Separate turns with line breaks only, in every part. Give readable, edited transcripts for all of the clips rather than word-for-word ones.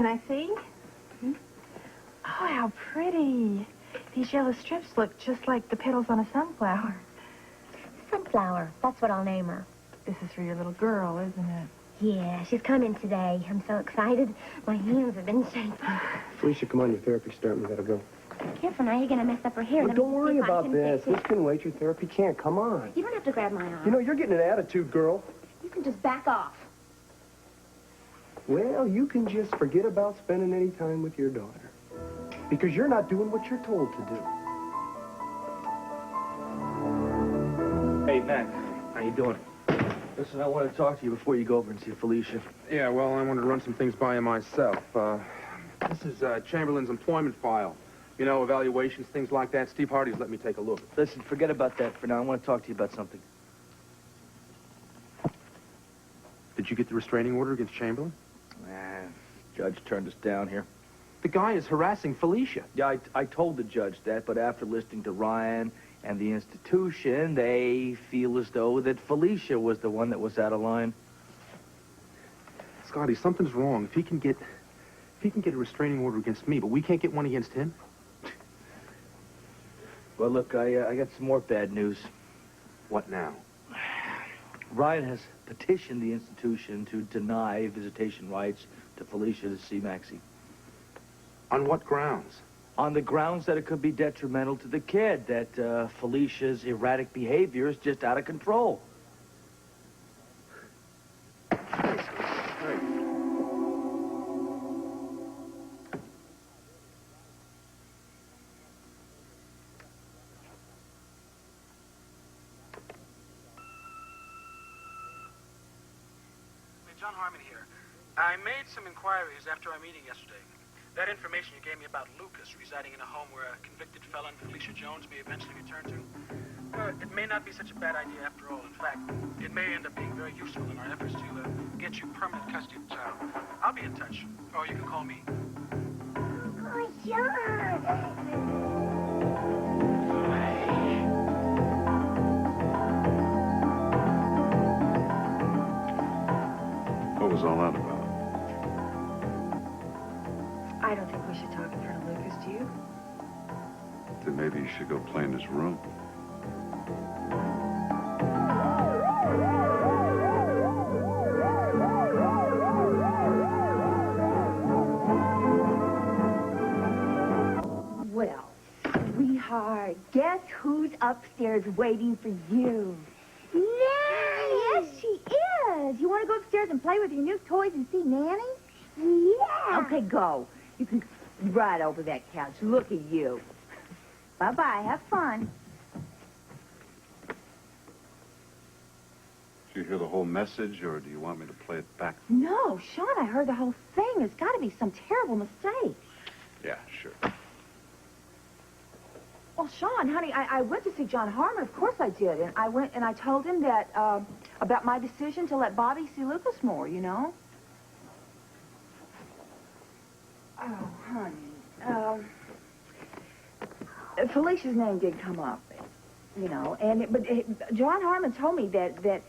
Can I see? Hmm? Oh, how pretty. These yellow strips look just like the petals on a sunflower.
Sunflower. That's what I'll name her.
This is for your little girl, isn't it?
Yeah, she's coming today. I'm so excited. My hands have been shaking.
Felicia, come on, your therapy's starting. We gotta go.
Careful now, you're going to mess up her hair.
Well, don't worry about this. This can wait. Your therapy can't. Come on.
You don't have to grab my arm.
You know, you're getting an attitude, girl.
You can just back off.
Well, you can just forget about spending any time with your daughter. Because you're not doing what you're told to do.
Hey, Mac. How you doing? Listen, I want to talk to you before you go over and see Felicia.
Yeah, well, I wanted to run some things by you myself. This is Chamberlain's employment file. You know, evaluations, things like that. Steve Hardy's let me take a look.
Listen, forget about that for now. I want to talk to you about something.
Did you get the restraining order against Chamberlain?
Judge turned us down here.
The guy is harassing Felicia.
Yeah, I told the judge that, but after listening to Ryan and the institution, they feel as though that Felicia was the one that was out of line.
Scotty, something's wrong. If he can get a restraining order against me, but we can't get one against him?
Well, look, I got some more bad news.
What now?
Ryan has petitioned the institution to deny visitation rights to Felicia to see Maxie.
On what grounds?
On the grounds that it could be detrimental to the kid, that Felicia's erratic behavior is just out of control.
John Harmon here. I made some inquiries after our meeting yesterday. That information you gave me about Lucas residing in a home where a convicted felon, Felicia Jones, may eventually return to, it may not be such a bad idea after all. In fact, it may end up being very useful in our efforts to get you permanent custody of the child. I'll be in touch, or you can call me.
Oh, John!
What was all that about?
I don't think we should talk in front of Lucas, do you?
Then maybe you should go play in his room.
Well, sweetheart, guess who's upstairs waiting for you?
Nanny!
Yes, she is. You want to go upstairs and play with your new toys and see Nanny?
Yeah.
Okay, go. You can right over that couch. Look at you. Bye-bye. Have fun.
Did you hear the whole message, or do you want me to play it back?
No, Sean, I heard the whole thing. There's got to be some terrible mistake.
Yeah, sure.
Well, Sean, honey, I went to see John Harmon. Of course I did. And I went and I told him that, about my decision to let Bobby see Lucas more, you know? Oh, honey. Felicia's name did come up, you know, but John Harmon told me that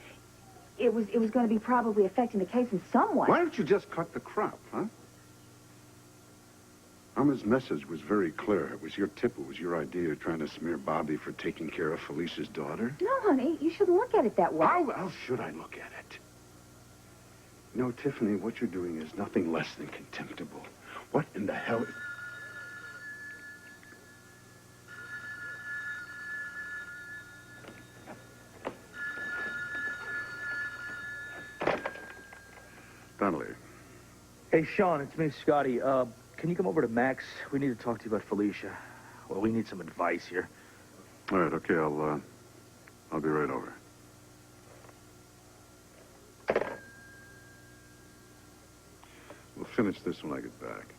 it was going to be probably affecting the case in some way.
Why don't you just cut the crap, huh? Harmon's message was very clear. It was your tip. It was your idea trying to smear Bobby for taking care of Felicia's daughter.
No, honey, you shouldn't look at it that way.
How should I look at it? You know, Tiffany, what you're doing is nothing less than contemptible. What in the hell... Donnelly.
Hey, Sean, it's me, Scotty. Can you come over to Max? We need to talk to you about Felicia. Well, we need some advice here.
All right, okay, I'll be right over. We'll finish this when I get back.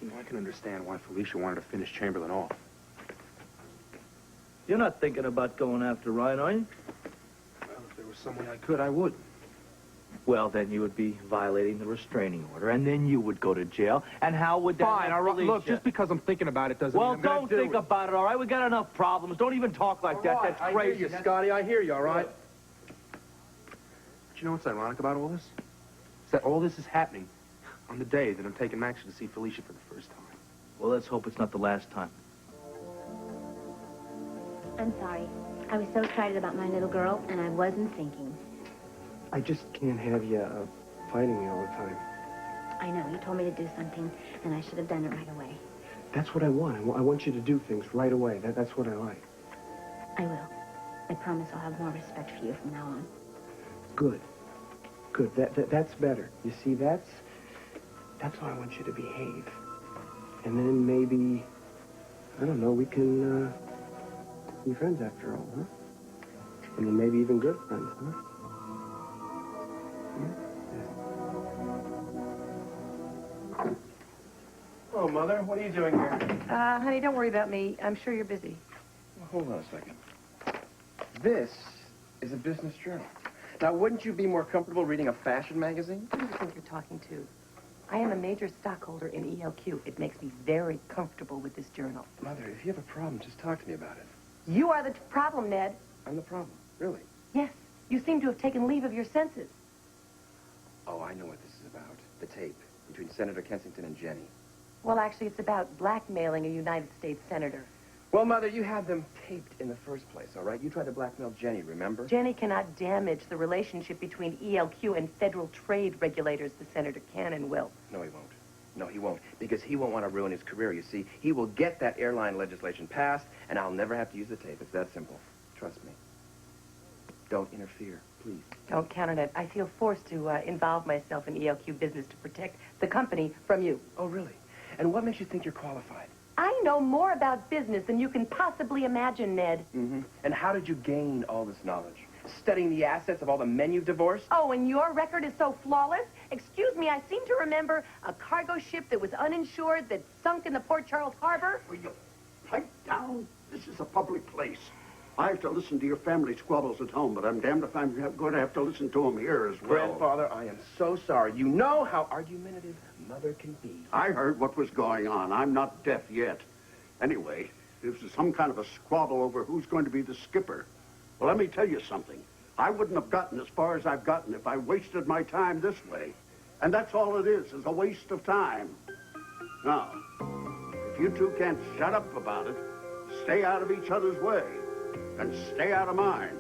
You know, I can understand why Felicia wanted to finish Chamberlain off.
You're not thinking about going after Ryan, are you?
Well, if there was some way I could, I would.
Well, then you would be violating the restraining order, and then you would go to jail. And how would that
Fine,
help
all right.
Felicia?
Look, just because I'm thinking about it doesn't
Well,
mean I'm gonna
don't
do
think
it.
about it, all right? We got enough problems. Don't even talk like that.
All right,
That's crazy.
I hear you, Scotty. I hear you, all right? But you know what's ironic about all this? Is that all this is happening on the day that I'm taking Max to see Felicia for the first time.
Well, let's hope it's not the last time.
I'm sorry. I was so excited about my little girl, and I wasn't thinking.
I just can't have you fighting me all the time.
I know, you told me to do something, and I should have done it right away.
That's what I want. I want you to do things right away. That's what I like.
I will. I promise I'll have more respect for you from now on.
Good. Good. That's better. You see, that's how I want you to behave. And then maybe, I don't know, we can be friends after all, huh? And then maybe even good friends, huh?
Oh, Mother, what are you doing here?
Honey, don't worry about me. I'm sure you're busy.
Well, hold on a second. This is a business journal. Now, wouldn't you be more comfortable reading a fashion magazine?
Who do you think you're talking to? I am a major stockholder in ELQ. It makes me very comfortable with this journal.
Mother, if you have a problem, just talk to me about it.
You are the problem, Ned.
I'm the problem. Really?
Yes, you seem to have taken leave of your senses.
Oh, I know what this is about. The tape between Senator Kensington and Jenny.
Well, actually, it's about blackmailing a United States senator.
Well, Mother, you had them taped in the first place, all right? You tried to blackmail Jenny, remember?
Jenny cannot damage the relationship between ELQ and federal trade regulators. The senator can and will.
No, he won't. No, he won't. Because he won't want to ruin his career, you see. He will get that airline legislation passed, and I'll never have to use the tape. It's that simple. Trust me. Don't interfere, please.
Don't count on it. I feel forced to involve myself in ELQ business to protect the company from you.
Oh, really? And what makes you think you're qualified?
I know more about business than you can possibly imagine, Ned.
Mm-hmm. And how did you gain all this knowledge? Studying the assets of all the men you've divorced?
Oh, and your record is so flawless? Excuse me, I seem to remember a cargo ship that was uninsured that sunk in the Port Charles Harbor.
Will you pipe down? This is a public place. I have to listen to your family squabbles at home, but I'm damned if I'm going to have to listen to them here as well.
Grandfather, I am so sorry. You know how argumentative Mother can be.
I heard what was going on. I'm not deaf yet. Anyway, this is some kind of a squabble over who's going to be the skipper. Well, let me tell you something. I wouldn't have gotten as far as I've gotten if I wasted my time this way. And that's all it is a waste of time. Now, if you two can't shut up about it, stay out of each other's way. And stay out of mine.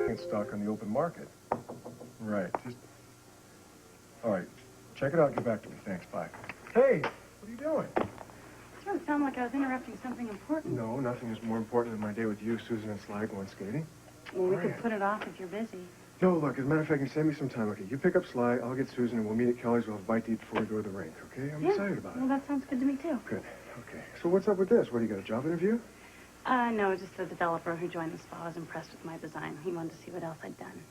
It's stock on the open market. Right. All right. Check it out. Get back to me. Thanks. Bye. Hey, what are you doing?
It doesn't sound like I was interrupting something important.
No, nothing is more important than my day with you, Susan, and Sly going skating.
Well, we
Right.
could put it off if you're busy.
No, look, as a matter of fact, you save me some time. Okay, you pick up Sly, I'll get Susan, and we'll meet at Kelly's. We'll have a bite to eat before we go to the rink, okay? I'm excited about
Well,
it.
that sounds good to me, too.
Good. Okay. So what's up with this? What, do you got a job interview?
No, just the developer who joined the spa was impressed with my design. He wanted to see what else I'd done.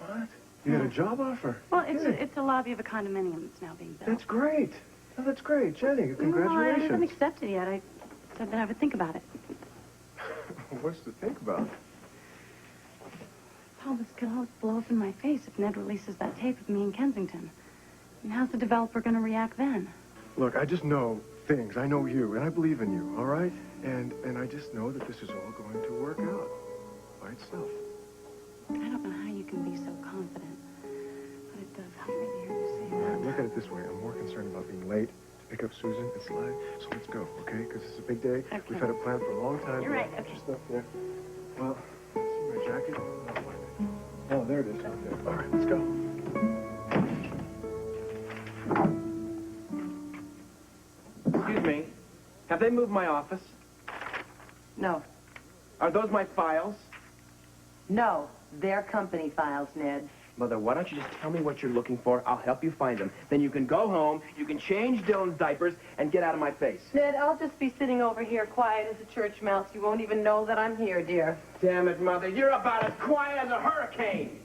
What? You got a job offer?
Well,
Good.
it's a lobby of a condominium that's now being built.
That's great. Oh, that's great. Jenny,
No, I
congratulations.
haven't accepted yet. I said that I would think about it.
What's to think about?
Paul, this could all blow up in my face if Ned releases that tape of me in Kensington. And how's the developer going to react then?
Look, I just know things. I know you, and I believe in you, all right? And I just know that this is all going to work out by itself.
I don't know how you can be so confident, but it does help me to hear you say that.
Look at it this way. I'm more concerned about being late to pick up Susan and Sly. So let's go, okay? Because it's a big day.
Okay.
We've had it planned for a long time.
You're right, okay.
Just up there. Well, let's see my jacket. Oh, there it is. Out there. All right, let's go.
Excuse me. Have they moved my office?
No.
Are those my files?
No. They're company files, Ned.
Mother, why don't you just tell me what you're looking for? I'll help you find them. Then you can go home, you can change Dylan's diapers, and get out of my face.
Ned, I'll just be sitting over here quiet as a church mouse. You won't even know that I'm here, dear.
Damn it, Mother. You're about as quiet as a hurricane.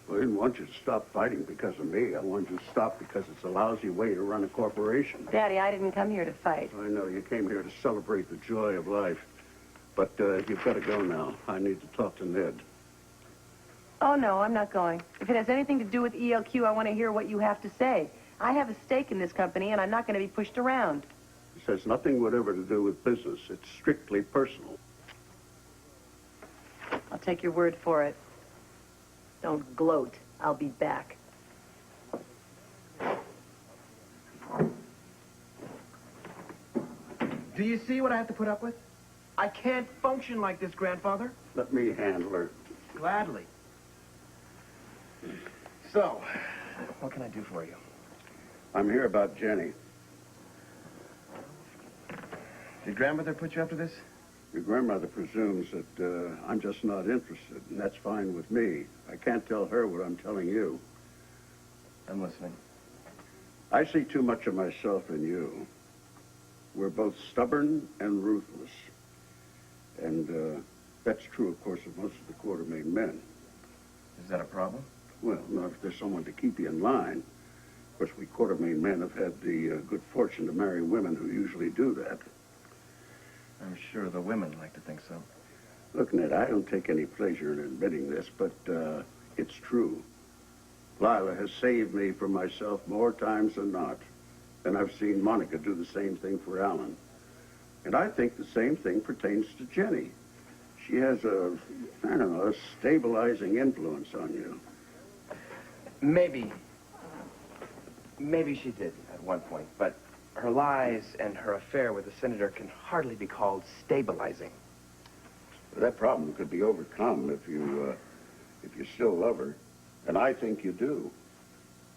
Well, didn't want you to stop fighting because of me. I wanted you to stop because it's a lousy way to run a corporation.
Daddy, I didn't come here to fight.
I know you came here to celebrate the joy of life. But you've got to go now. I need to talk to Ned.
Oh, no, I'm not going. If it has anything to do with ELQ, I want to hear what you have to say. I have a stake in this company, and I'm not going to be pushed around.
This has nothing whatever to do with business. It's strictly personal.
I'll take your word for it. Don't gloat. I'll be back.
Do you see what I have to put up with? I can't function like this, grandfather.
Let me handle her.
Gladly. So, what can I do for you?
I'm here about Jenny.
Did grandmother put you up to this?
Your grandmother presumes that I'm just not interested, and that's fine with me. I can't tell her what I'm telling you.
I'm listening.
I see too much of myself in you. We're both stubborn and ruthless. And that's true, of course, of most of the Quartermain men.
Is that a problem?
Well, not if there's someone to keep you in line. Of course, we Quartermain men have had the good fortune to marry women who usually do that.
I'm sure the women like to think so.
Look, Ned, I don't take any pleasure in admitting this, but it's true. Lila has saved me from myself more times than not. And I've seen Monica do the same thing for Alan. And I think the same thing pertains to Jenny. She has a stabilizing influence on you.
Maybe she did at one point, but her lies and her affair with the senator can hardly be called stabilizing.
That problem could be overcome if you still love her. And I think you do.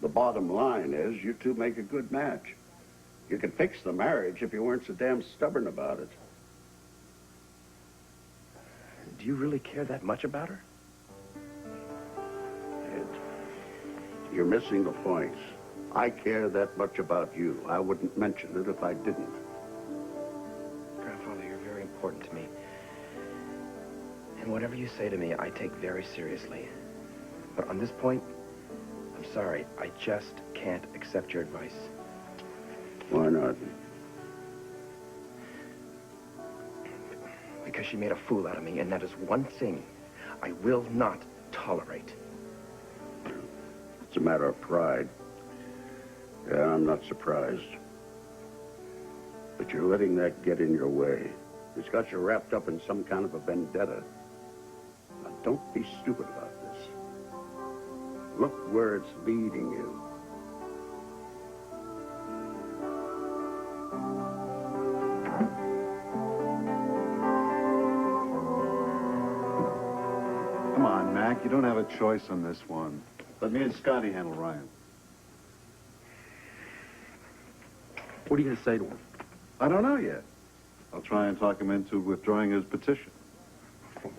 The bottom line is you two make a good match. You could fix the marriage if you weren't so damn stubborn about it.
Do you really care that much about her?
Ed, you're missing the point. I care that much about you. I wouldn't mention it if I didn't.
Grandfather, you're very important to me. And whatever you say to me, I take very seriously. But on this point, I'm sorry. I just can't accept your advice.
Why not?
Because she made a fool out of me, and that is one thing I will not tolerate.
It's a matter of pride. Yeah, I'm not surprised. But you're letting that get in your way. It's got you wrapped up in some kind of a vendetta. Now, don't be stupid about this. Look where it's leading you.
Come on, Mac. You don't have a choice on this one. Let me and Scotty handle Ryan.
What are you going to say to him?
I don't know yet. I'll try and talk him into withdrawing his petition.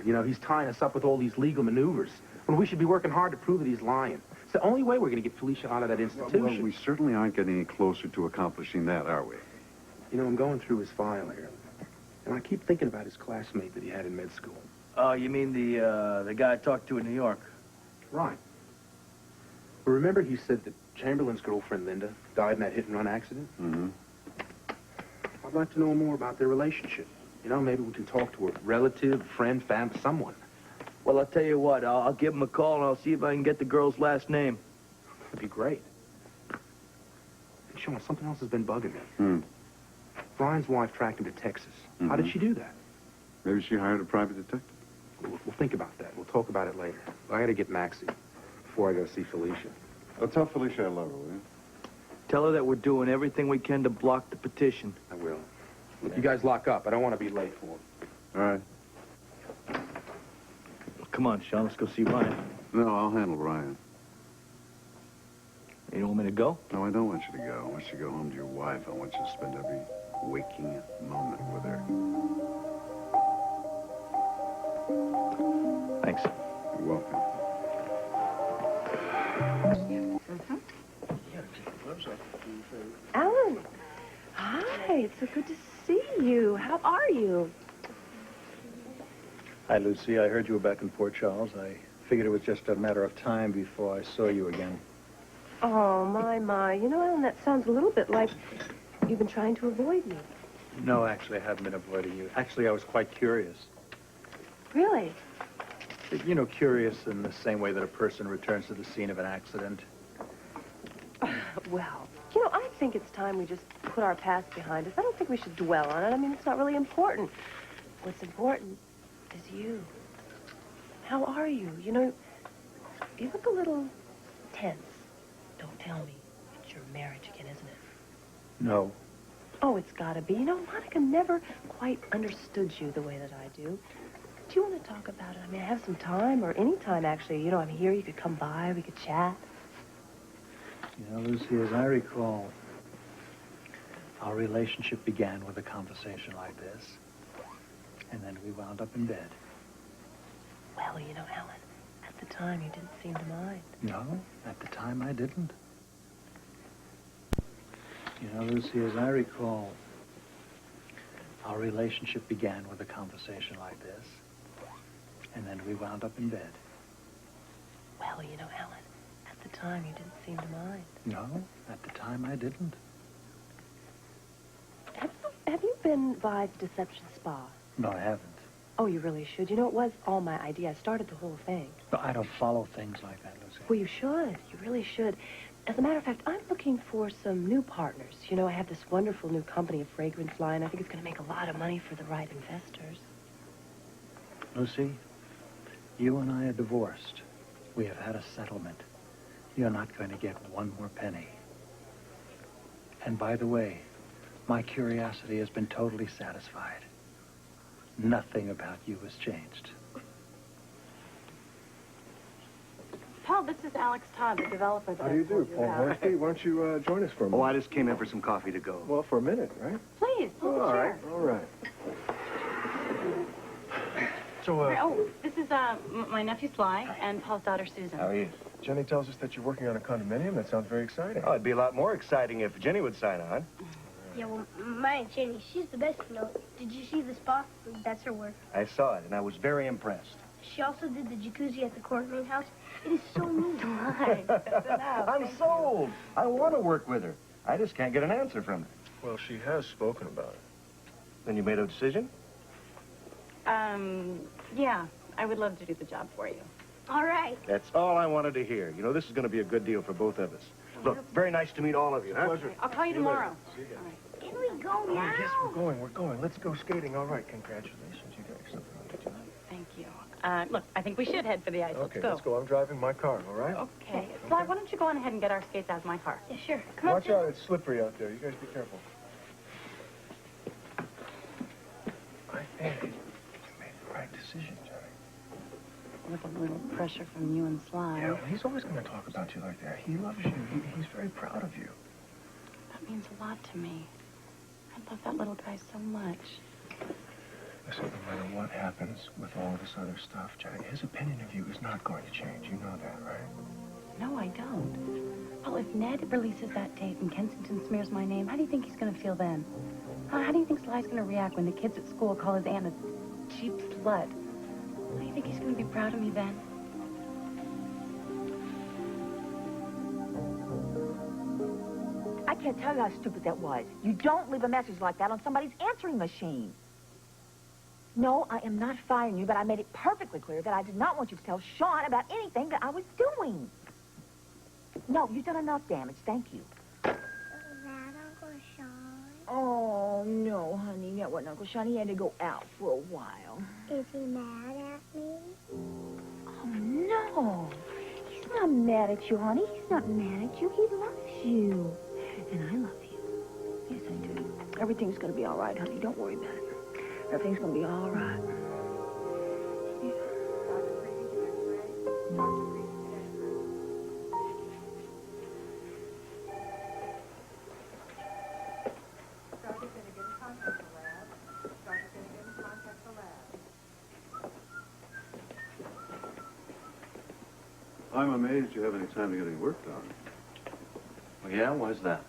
You know, he's tying us up with all these legal maneuvers when we should be working hard to prove that he's lying. It's the only way we're going to get Felicia out of that institution.
Well, we certainly aren't getting any closer to accomplishing that, are we?
You know, I'm going through his file here, and I keep thinking about his classmate that he had in med school.
Oh, you mean the guy I talked to in New York?
Right. But remember he said that Chamberlain's girlfriend, Linda, died in that hit-and-run accident?
Mm-hmm.
I'd like to know more about their relationship. You know, maybe we can talk to a relative, friend, family, someone.
Well, I'll tell you what. I'll give him a call, and I'll see if I can get the girl's last name.
That'd be great. Hey, Sean, something else has been bugging me.
Hmm.
Brian's wife tracked him to Texas. How did she do that?
Maybe she hired a private detective.
We'll think about that. We'll talk about it later. I gotta get Maxie before I go see Felicia.
Well, tell Felicia I love her, will you?
Tell her that we're doing everything we can to block the petition.
I will. Look, you guys lock up. I don't want to be late for it.
All right.
Come on, Sean. Let's go see Ryan.
No, I'll handle Ryan.
You don't want me to go?
No, I don't want you to go. I want you to go home to your wife. I want you to spend every waking moment with her.
Thanks.
You're welcome.
Alan! Hi, it's so good to see you. How are you?
Hi, Lucy. I heard you were back in Port Charles. I Figured it was just a matter of time before I saw you again.
Oh, my. You know, Alan, that sounds a little bit like you've been trying to avoid me.
No, actually, I haven't been avoiding you. Actually, I was quite curious.
Really?
You know, curious in the same way that a person returns to the scene of an accident.
Well, you know, I think it's time we just put our past behind us. I don't think we should dwell on it. I mean, it's not really important. What's important is you. How are you? You know, you look a little tense. Don't tell me. It's your marriage again, isn't it?
No.
Oh, it's gotta be. You know, Monica never quite understood you the way that I do. Do you want to talk about it? I mean, I have some time, or any time, actually. You know, I'm here. You could come by. We could chat.
You know, Lucy, as I recall, our relationship began with a conversation like this, and then we wound up in bed.
Well, you know, Alan, at the time, you didn't seem to mind.
No, at the time I didn't. You know, Lucy, as I recall, our relationship began with a conversation like this, and then we wound up in bed.
Well, you know, Alan, at the time, you didn't seem to mind.
No, at the time I didn't.
Have you been by the Deception Spa?
No, I haven't.
Oh, you really should. You know, it was all my idea. I started the whole thing.
No, I don't follow things like that, Lucy.
Well, you should. You really should. As a matter of fact, I'm looking for some new partners. You know, I have this wonderful new company, a fragrance line. I think it's going to make a lot of money for the right investors.
Lucy, you and I are divorced. We have had a settlement. You're not going to get one more penny. And by the way, my curiosity has been totally satisfied. Nothing about you has changed.
Paul, this is Alex Todd, the developer that
How do you
I told
do, Paul
about.
Hornsby? Why don't you join us for a minute?
Oh, I just came in for some coffee to go.
Well, for a minute, right?
Please, pull the
All
chair.
right, all right. So,
Oh, this is my nephew Sly and Paul's daughter Susan.
How are you?
Jenny tells us that you're working on a condominium. That sounds very exciting.
Oh, it'd be a lot more exciting if Jenny would sign on.
Yeah, well, my Aunt Jenny, she's the best, you know. Did you see the spa? That's her work.
I saw it, and I was very impressed.
She also did the jacuzzi at the Cornman house. It is so neat.
I'm sold. I want to work with her. I just can't get an answer from her.
Well, she has spoken about it.
Then you made a decision?
Yeah, I would love to do the job for you.
All right.
That's all I wanted to hear. You know, this is going to be a good deal for both of us. Look, very nice to meet all of you, huh?
Pleasure.
I'll call you tomorrow.
See you again.
Can we go now?
Yes, we're going. Let's go skating. All right, congratulations. You got yourself a nice job.
Thank you. Look, I think we should head for the ice.
Okay,
let's go.
I'm driving my car, all right?
Okay. Sly, why don't you go on ahead and get our skates out of my car?
Yeah, sure. Come on,
Watch out, it's slippery out there. You guys be careful. I think you made the right decision, Johnny.
With a little pressure from you and Sly.
Yeah, well, he's always going to talk about you like that. He loves you. He's very proud of you.
That means a lot to me. I love that little guy so much.
Listen, no matter what happens with all this other stuff, Johnny, his opinion of you is not going to change. You know that, right?
No, I don't. Well, if Ned releases that tape and Kensington smears my name, how do you think he's going to feel then? How do you think Sly's going to react when the kids at school call his aunt a cheap slut? How do you think he's going to be proud of me then?
I can't tell you how stupid that was. You don't leave a message like that on somebody's answering machine. No, I am not firing you, but I made it perfectly clear that I did not want you to tell Sean about anything that I was doing. No, you've done enough damage. Thank you.
Is that Uncle Sean?
Oh, no, honey. That wasn't Uncle Sean. He had to go out for a while.
Is he mad at me?
Oh, no. He's not mad at you, honey. He's not mad at you. He loves you. And I love you. Yes, I do. Everything's going to be all right, honey. Don't worry about it. Everything's going to be all right.
I'm amazed you have any time to get any work done.
Well, yeah? Why's that?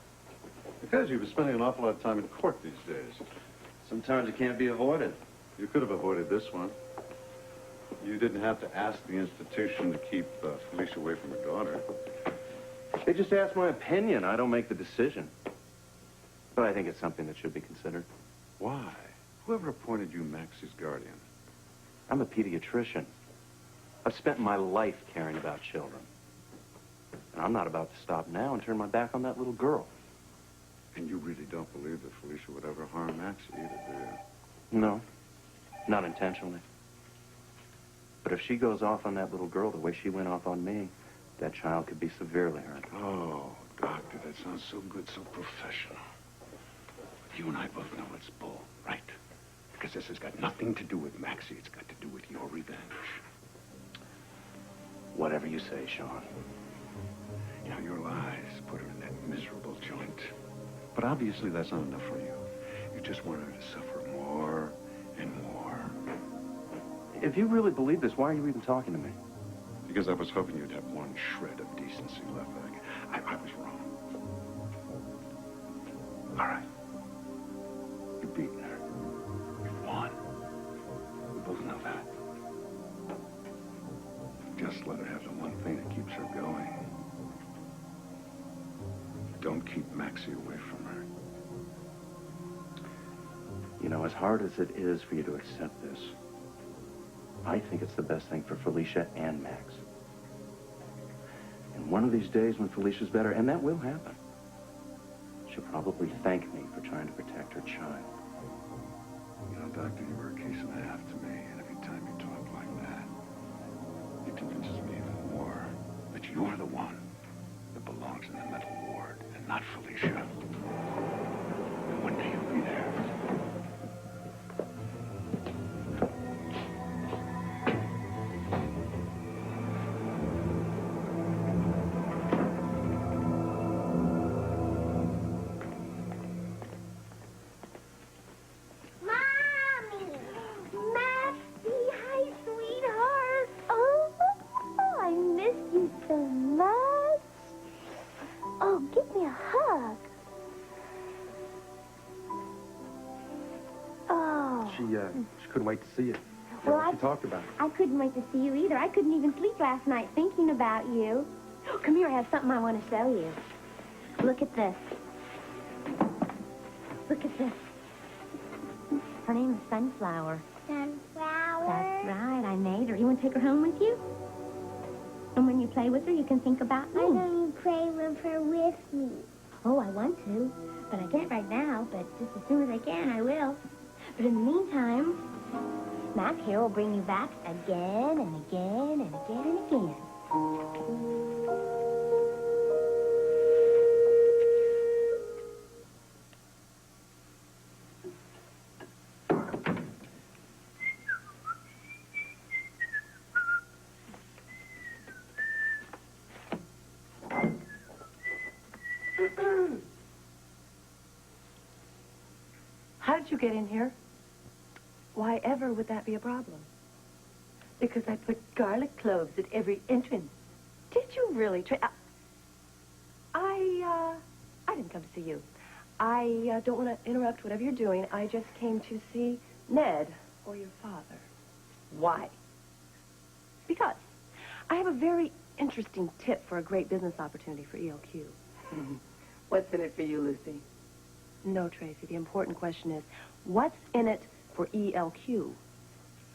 Because you've been spending an awful lot of time in court these days.
Sometimes it can't be avoided.
You could have avoided this one. You didn't have to ask the institution to keep Felicia away from her daughter.
They just asked my opinion. I don't make the decision. But I think it's something that should be considered.
Why? Whoever appointed you Maxie's guardian?
I'm a pediatrician. I've spent my life caring about children. And I'm not about to stop now and turn my back on that little girl.
And you really don't believe that Felicia would ever harm Maxie either, do you?
No, not intentionally. But if she goes off on that little girl the way she went off on me, that child could be severely hurt.
Oh, doctor, that sounds so good, so professional. But you and I both know it's bull, right? Because this has got nothing to do with Maxie. It's got to do with your revenge.
Whatever you say, Sean.
You know, your lies put her in that miserable joint. But obviously that's not enough for you. You just want her to suffer more and more.
If you really believe this, why are you even talking to me?
Because I was hoping you'd have one shred of decency left. I was wrong. All right. You've beaten her. You've won. We both know that. Just let her have the one thing that keeps her going. Don't keep Maxie away from her.
You know, as hard as it is for you to accept this, I think it's the best thing for Felicia and Max. And one of these days when Felicia's better, and that will happen, she'll probably thank me for trying to protect her child.
You know, Doctor, you were a case and a half to me, and every time you talk like that, it convinces me even more that you're the one that belongs in the mental ward, and not Felicia. And one day you'll be there.
She couldn't wait to see you.
Well,
She talked about it.
I couldn't wait to see you either. I couldn't even sleep last night thinking about you. Come here, I have something I want to show you. Look at this. Look at this. Her name is Sunflower.
Sunflower?
That's right, I made her. You want to take her home with you? And when you play with her, you can think about me.
Why don't you play with her with me?
Oh, I want to, but I can't right now. But just as soon as I can, I will. But in the meantime, Mac here will bring you back again and again and again and again.
How did you get in here? Why ever would that be a problem?
Because I put garlic cloves at every entrance.
Did you really? I didn't come to see you. I don't want to interrupt whatever you're doing. I just came to see Ned or your father.
Why?
Because I have a very interesting tip for a great business opportunity for ELQ.
What's in it for you, Lucy?
No, Tracy. The important question is, what's in it for ELQ?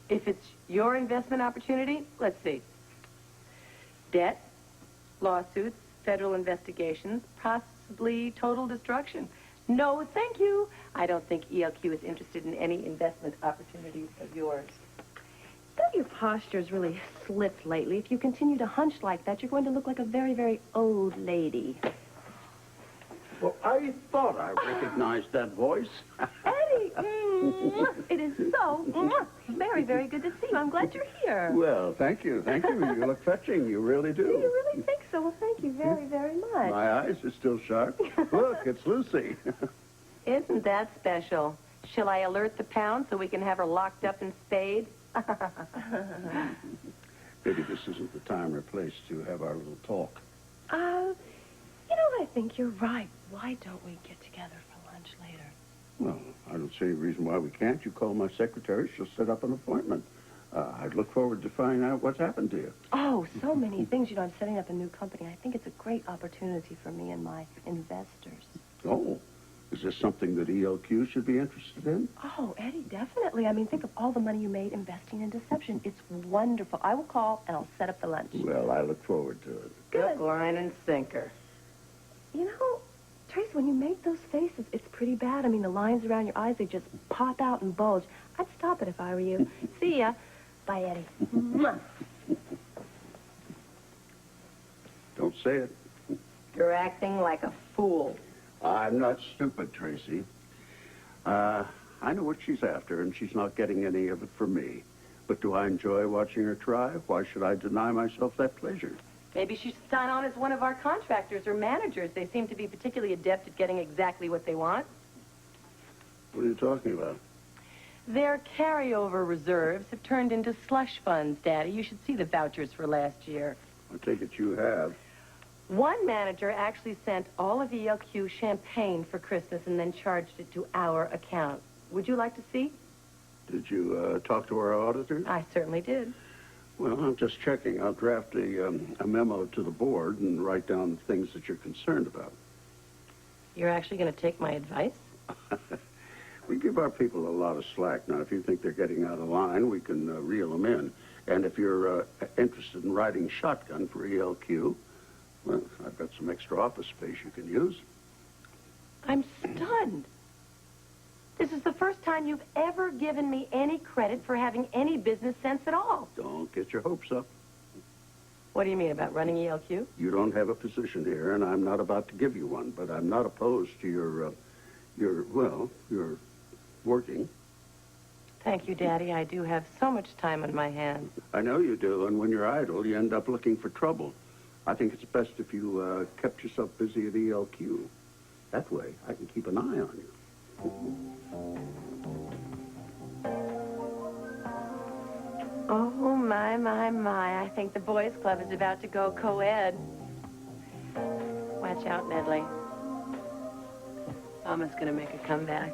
If it's your investment opportunity, let's see. Debt, lawsuits, federal investigations, possibly total destruction. No, thank you. I don't think ELQ is interested in any investment opportunities of yours.
Though your posture's really slipped lately, if you continue to hunch like that, you're going to look like a very, very old lady.
Well, I thought I recognized that voice.
Eddie, it is so very, very good to see you. I'm glad you're here.
Well, thank you. Thank you. You look fetching. You really do.
Do you really think so? Well, thank you very, very much.
My eyes are still sharp. Look, it's Lucy.
Isn't that special? Shall I alert the pound so we can have her locked up and spayed?
Maybe this isn't the time or place to have our little talk.
You know, I think you're right. Why don't we get together for lunch later?
Well, I don't see any reason why we can't. You call my secretary, she'll set up an appointment. I'd look forward to finding out what's happened to you.
Oh, so many things. You know, I'm setting up a new company. I think it's a great opportunity for me and my investors.
Oh, is this something that ELQ should be interested in?
Oh, Eddie, definitely. I mean, think of all the money you made investing in deception. It's wonderful. I will call, and I'll set up the lunch.
Well, I look forward to it.
Good.
Line and sinker.
You know, Trace, when you make those faces, it's pretty bad. I mean, the lines around your eyes, they just pop out and bulge. I'd stop it if I were you. See ya. Bye, Eddie. Mwah.
Don't say it.
You're acting like a fool.
I'm not stupid, Tracy. I know what she's after, and she's not getting any of it from me. But do I enjoy watching her try? Why should I deny myself that pleasure?
Maybe she should sign on as one of our contractors or managers. They seem to be particularly adept at getting exactly what they want.
What are you talking about?
Their carryover reserves have turned into slush funds, Daddy. You should see the vouchers for last year.
I take it you have.
One manager actually sent all of ELQ champagne for Christmas and then charged it to our account. Would you like to see?
Did you talk to our auditor?
I certainly did.
Well, I'm just checking. I'll draft a memo to the board and write down things that you're concerned about.
You're actually going to take my advice?
We give our people a lot of slack. Now, if you think they're getting out of line, we can reel them in. And if you're interested in riding shotgun for ELQ, well, I've got some extra office space you can use.
I'm stunned. This is the first time you've ever given me any credit for having any business sense at all.
Don't get your hopes up.
What do you mean about running ELQ?
You don't have a position here, and I'm not about to give you one, but I'm not opposed to your working.
Thank you, Daddy. I do have so much time on my hands.
I know you do, and when you're idle, you end up looking for trouble. I think it's best if you kept yourself busy at ELQ. That way, I can keep an eye on you.
Oh, my, my, my. I think the boys' club is about to go co-ed. Watch out, Nedley. Mama's gonna make a comeback.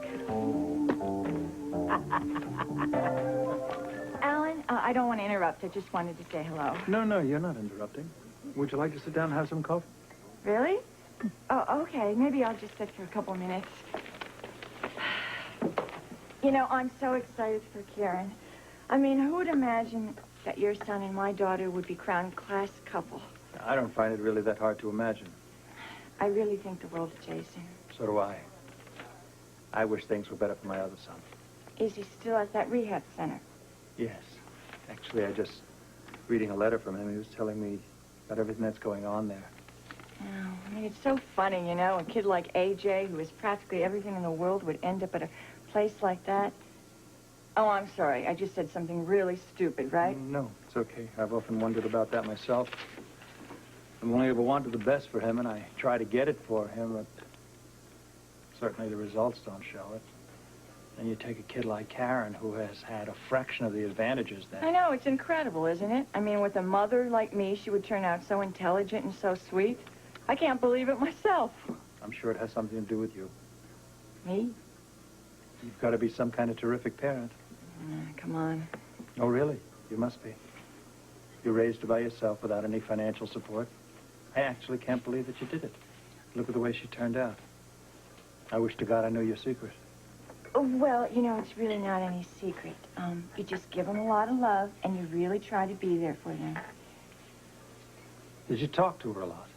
Alan, I don't want to interrupt. I just wanted to say hello.
No, you're not interrupting. Would you like to sit down and have some coffee?
Really? Oh, okay. Maybe I'll just sit for a couple of minutes. You know, I'm so excited for Karen. I mean, who would imagine that your son and my daughter would be crowned class couple?
I don't find it really that hard to imagine.
I really think the world of Jason.
So do I. I wish things were better for my other son.
Is he still at that rehab center?
Yes. Actually, I just reading a letter from him. He was telling me about everything that's going on there.
Oh, I mean, it's so funny, you know, a kid like AJ, who has practically everything in the world, would end up at a place like that. Oh, I'm sorry. I just said something really stupid, right?
No, it's okay. I've often wondered about that myself. I've only ever wanted the best for him, and I try to get it for him, but certainly the results don't show it. And you take a kid like Karen, who has had a fraction of the advantages that...
I know. It's incredible, isn't it? I mean, with a mother like me, she would turn out so intelligent and so sweet. I can't believe it myself.
I'm sure it has something to do with you.
Me?
You've got to be some kind of terrific parent.
Come on.
Oh, really? You must be. You raised her by yourself without any financial support. I actually can't believe that you did it. Look at the way she turned out. I wish to God I knew your secret.
Well, you know, it's really not any secret. You just give them a lot of love, and you really try to be there for them.
Did you talk to her a lot?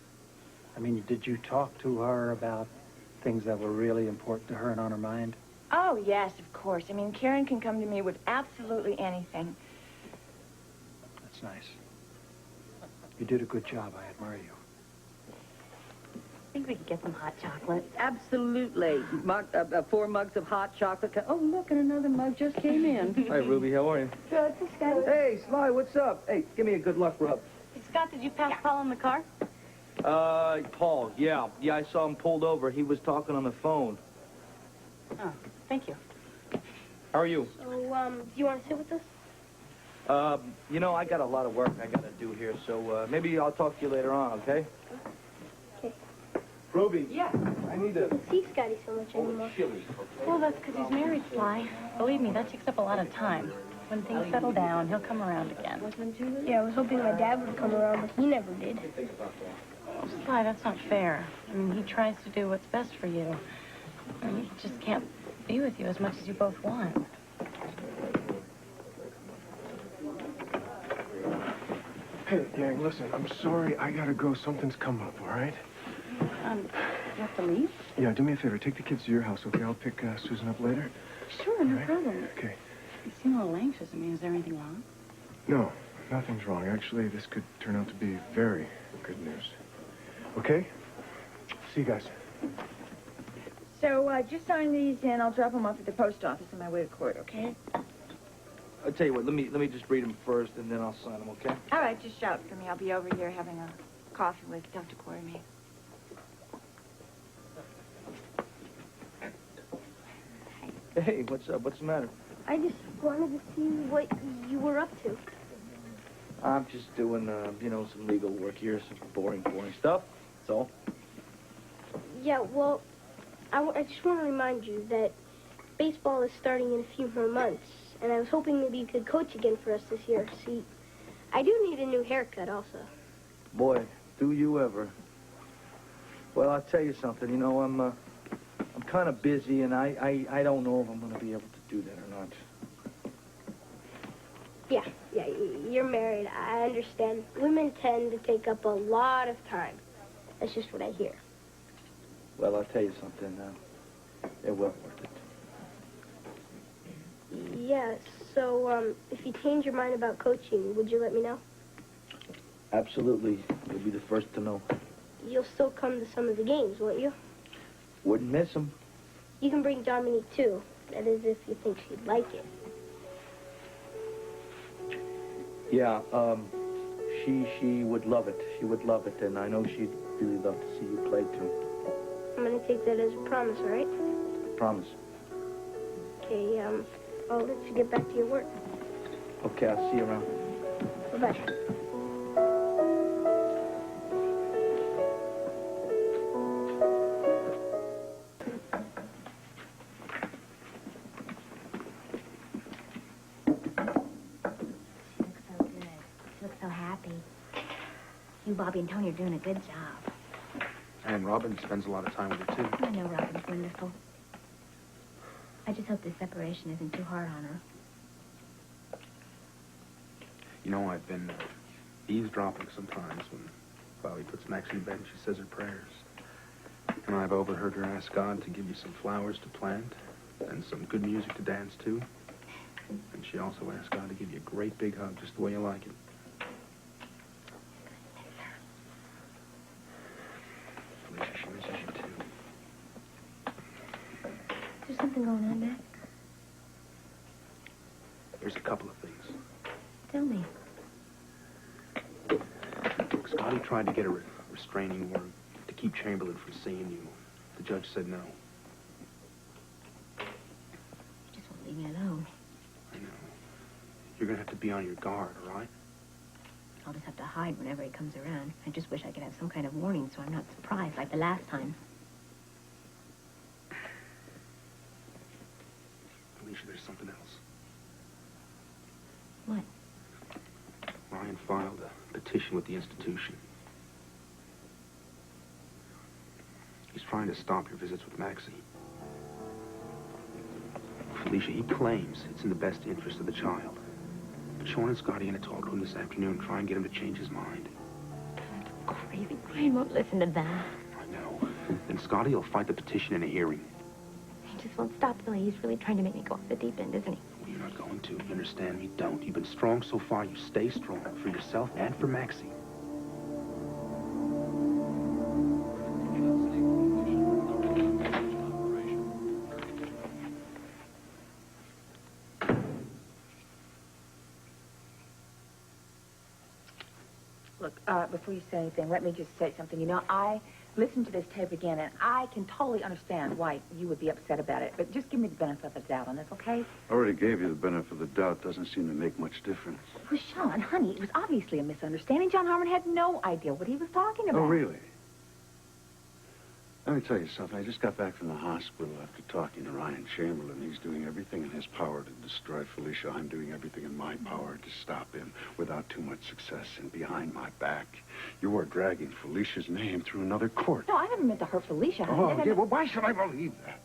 I mean, did you talk to her about things that were really important to her and on her mind?
Oh, yes, of course. I mean, Karen can come to me with absolutely anything.
That's nice. You did a good job. I admire you.
I think we could get some hot chocolate.
Absolutely. 4 mugs of hot chocolate. Oh, look, and another mug just came in.
Hi, Ruby. How are you?
Good. Scott.
Hey, Sly, what's up? Hey, give me a good luck rub.
Hey, Scott, did you pass Paul in the car?
Paul, yeah. Yeah, I saw him pulled over. He was talking on the phone.
Oh, thank you.
How are you?
So, do you want to sit with us?
You know, I got a lot of work I got to do here, so maybe I'll talk to you later on, okay?
Okay.
Ruby.
Yeah.
I need to...
I don't see Scotty so much anymore.
Chili.
Well, that's because he's married, Sly. Believe me, that takes up a lot of time. When things settle down, he'll come around again.
Yeah, I was hoping my dad would come around, but he never did.
Sly, that's not fair. I mean, he tries to do what's best for you. And he just can't be with you as much as you both want.
Hey, gang, listen, I'm sorry. I gotta go. Something's come up, all right?
You have to leave?
Yeah, do me a favor. Take the kids to your house, okay? I'll pick Susan up later.
Sure, no
All right?
problem.
Okay.
You seem a little anxious. I mean, is there anything wrong?
No, nothing's wrong. Actually, this could turn out to be very good news. Okay? See you guys.
So, just sign these and I'll drop them off at the post office on my way to court, okay?
I'll tell you what, let me just read them first, and then I'll sign them, okay?
All right, just shout for me. I'll be over here having a coffee with Dr. Quartermain.
Hey, what's up? What's the matter?
I just wanted to see what you were up to.
I'm just doing, some legal work here, some boring stuff. That's all.
Yeah, well, I just want to remind you that baseball is starting in a few more months, and I was hoping maybe you could coach again for us this year. See, I do need a new haircut also.
Boy, do you ever. Well, I'll tell you something. I'm kind of busy, and I don't know if I'm going to be able to do that or not.
Yeah, you're married. I understand. Women tend to take up a lot of time. That's just what I hear.
Well, I'll tell you something. It was worth it.
Yeah, so if you change your mind about coaching, would you let me know?
Absolutely. You'll be the first to know.
You'll still come to some of the games, won't you?
Wouldn't miss them.
You can bring Dominique, too. That is, if you think she'd like it.
Yeah, she would love it. She would love it, and I know she'd really love to see you play, too.
I'm going to take that as a promise, all right?
Promise.
Okay, I'll let you get back to your work.
Okay, I'll see you around.
Bye-bye.
You, Bobby, and Tony are doing a good job.
And Robin spends a lot of time with her, too.
I know Robin's wonderful. I just hope this separation isn't too hard on her.
You know, I've been eavesdropping sometimes when Bobby puts Max in bed and she says her prayers. And I've overheard her ask God to give you some flowers to plant and some good music to dance to. And she also asked God to give you a great big hug, just the way you like it. Felicia, she misses you, too.
Is there something going on, Mac?
There's a couple of things.
Tell me.
Scotty tried to get a restraining order to keep Chamberlain from seeing you. The judge said no.
You just won't leave me alone.
I know. You're going to have to be on your guard, all right?
I'll just have to hide whenever he comes around. I just wish I could have some kind of warning so I'm not surprised like the last time.
Alicia, there's something else.
What?
Ryan filed a petition with the institution. He's trying to stop your visits with Maxie. Felicia, he claims it's in the best interest of the child. But Sean and Scotty are going to talk to him this afternoon and try and get him to change his mind.
Crazy. Ryan won't listen to that.
I know. Then Scotty will fight the petition in a hearing.
He just won't stop, Billy. He's really trying to make me go off the deep end, isn't he?
Well, you're not going to. You understand me? Don't. You've been strong so far. You stay strong for yourself and for Maxie.
Look, before you say anything, let me just say something. You know, I listened to this tape again, and I can totally understand why you would be upset about it. But just give me the benefit of the doubt on this, okay?
I already gave you the benefit of the doubt. Doesn't seem to make much difference.
Well, Sean, honey, it was obviously a misunderstanding. John Harmon had no idea what he was talking about.
Oh, really?
Let me tell you something. I just got back from the hospital after talking to Ryan Chamberlain. He's doing everything in his power to destroy Felicia. I'm doing everything in my power to stop him without too much success. And behind my back, you are dragging Felicia's name through another court.
No, I never meant to hurt Felicia, honey.
Oh, yeah, well, why should I believe that?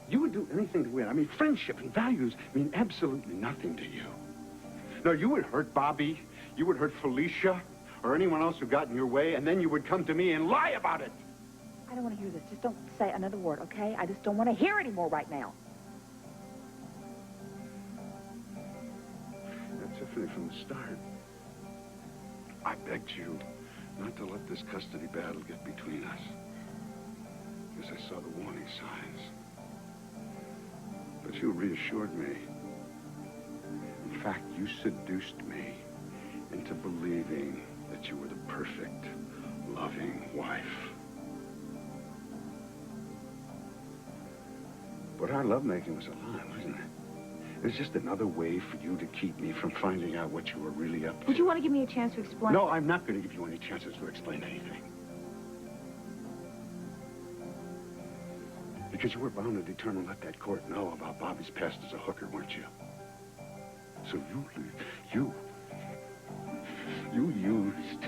You would do anything to win. I mean, friendship and values mean absolutely nothing to you. No, you would hurt Bobby, you would hurt Felicia, or anyone else who got in your way, and then you would come to me and lie about it.
I don't want to hear this. Just don't say another word, okay? I just don't want to hear any more right now.
That's Tiffany from the start. I begged you not to let this custody battle get between us. Because I saw the warning signs. But you reassured me. In fact, you seduced me into believing that you were the perfect, loving wife. But our lovemaking was a lie, wasn't it? It was just another way for you to keep me from finding out what you were really up to.
Would you want to give me a chance to explain?
No, I'm not going to give you any chances to explain anything. Because you were bound and determined to let that court know about Bobby's past as a hooker, weren't you? So you used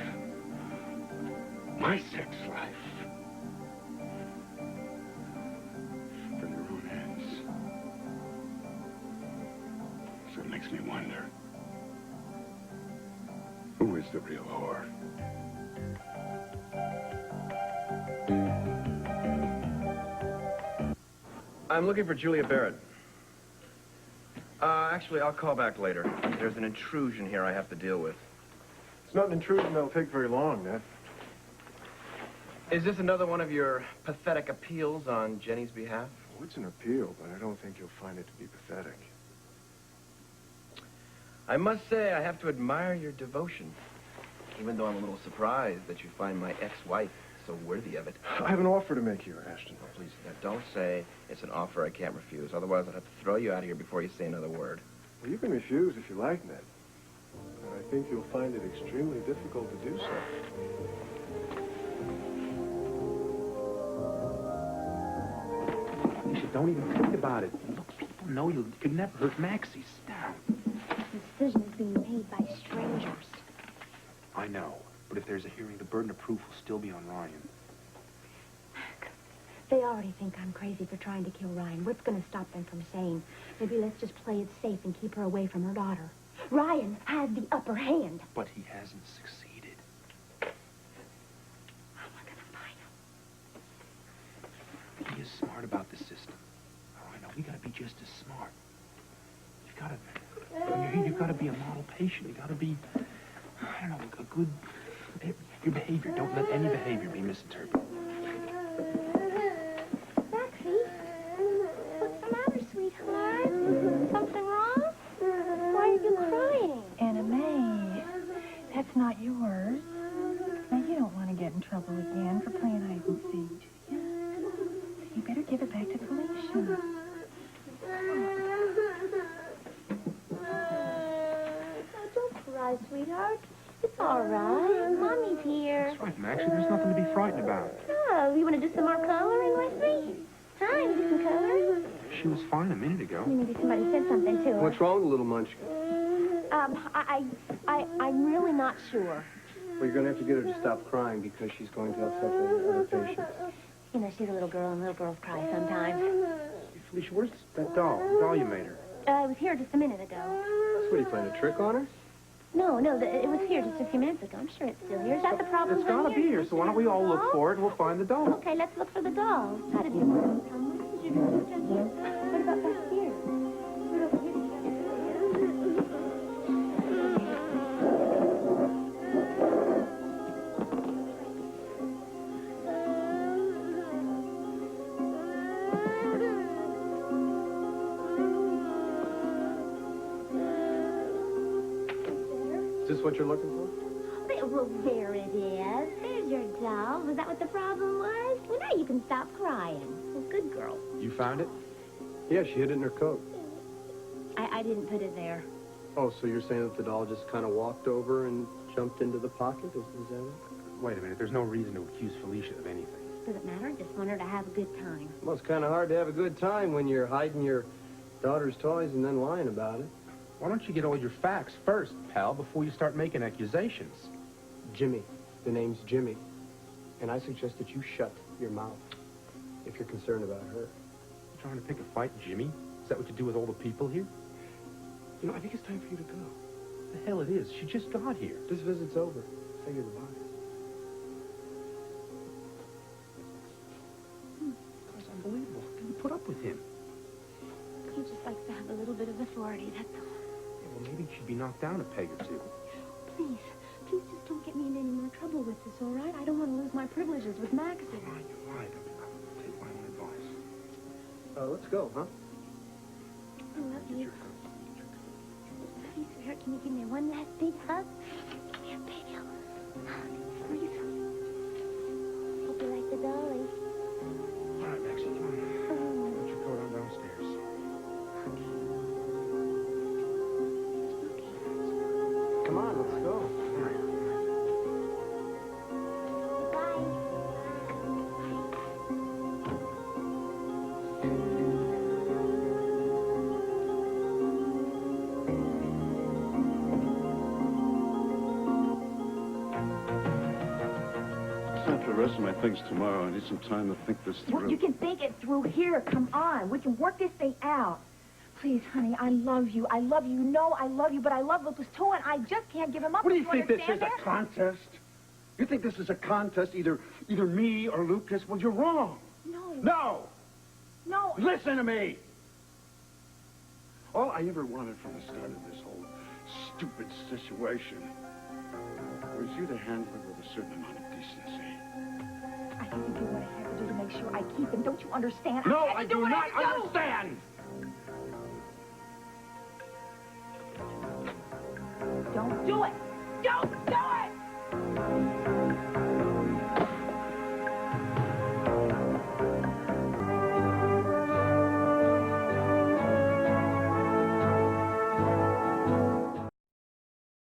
my sex life for your own ends. So it makes me wonder, who is the real whore?
I'm looking for Julia Barrett. Actually, I'll call back later. There's an intrusion here I have to deal with.
It's not an intrusion that'll take very long, Ned.
Is this another one of your pathetic appeals on Jenny's behalf?
Well, it's an appeal, but I don't think you'll find it to be pathetic.
I must say, I have to admire your devotion. Even though I'm a little surprised that you find my ex-wife so worthy of it.
I have an offer to make you, Ashton.
Oh, please, now, don't say it's an offer I can't refuse. Otherwise, I'd have to throw you out of here before you say another word.
Well, you can refuse if you like, Ned. But I think you'll find it extremely difficult to do so.
Felicia, don't even think about it. Look, people know you could never hurt Maxie. Stop.
The decision is being made by strangers.
I know, but if there's a hearing, the burden of proof will still be on Ryan.
They already think I'm crazy for trying to kill Ryan. What's going to stop them from saying, maybe let's just play it safe and keep her away from her daughter? Ryan has the upper hand.
But he hasn't succeeded.
How am I going to find him?
Be as smart about the system. Oh, I know, we gotta be just as smart. You've gotta be a model patient. You gotta be, I don't know, a good, your behavior. Don't let any behavior be misinterpreted.
Maxie, what's the matter, sweetheart? Something wrong? Why are you crying?
Anna May, that's not yours. Now, you don't want to get in trouble again for playing hide and seek, do you? You better give it back to Felicia.
Don't cry, sweetheart. It's all right. Mommy's here.
That's right, Maxie. There's nothing to be frightened about.
Oh, you want to do some more coloring with me? Hi, you do some coloring?
She was fine a minute ago.
Maybe somebody said something to her.
What's wrong with little Munchkin?
I'm really not sure.
Well, you're going to have to get her to stop crying because she's going to upset the other patients.
You know, she's a little girl, and little girls cry sometimes.
Hey, Felicia, where's that doll? The doll you made her.
I was here just a minute ago.
So what, are you playing a trick on her?
No, it was here just a few minutes ago. I'm sure it's still here. Is that the problem?
It's gotta be here, so why don't we all look for it and we'll find the doll.
Okay, let's look for the doll. How did you want to come? What did you do just here? What about back here?
Is this what you're looking for?
Well, there it is. There's your doll. Was that what the problem was? Well, now you can stop crying. Well, good girl.
You found it?
Yeah, she hid it in her coat.
I didn't put it there.
Oh, so you're saying that the doll just kind of walked over and jumped into the pocket? Is that it?
Wait a minute. There's no reason to accuse Felicia of anything.
Doesn't matter. I just want her to have a good time.
Well, it's kind of hard to have a good time when you're hiding your daughter's toys and then lying about it.
Why don't you get all your facts first, pal, before you start making accusations?
Jimmy. The name's Jimmy. And I suggest that you shut your mouth if you're concerned about her.
You trying to pick a fight, Jimmy? Is that what you do with all the people here?
You know, I think it's time for you to go.
The hell it is. She just got here.
This visit's over. Say goodbye.
That's unbelievable. How can you put up with him?
He just likes to have a little bit of authority, that's all.
Yeah, well, maybe he should be knocked down a peg or two.
Please just don't get me into any more trouble with this, all right? I don't want to lose my privileges with Maxie.
You're right. I'll take my own advice.
Let's go, huh?
I love you. Hey, sweetheart, can you give me one last big hug? Give me a big hug. Please. Hope you like the dolly.
All right, Maxie, come on. Put your coat on downstairs.
Come on, let's go.
The rest of my things tomorrow. I need some time to think this through.
Well, you can think it through here. Come on. We can work this thing out. Please, honey, I love you. I love you. You know I love you, but I love Lucas too, and I just can't give him up.
What do you think this is,
understand
a
that?
contest? You think this is a contest, either me or Lucas? Well, you're wrong.
No.
No!
No.
Listen to me! All I ever wanted from the start of this whole stupid situation was you to handle it with a certain amount of decency.
I had to do what I had to do to make sure I keep him. Don't you understand?
No,
had to
I
do
do
what
not
I had to do.
understand!
Don't do it. Don't do it!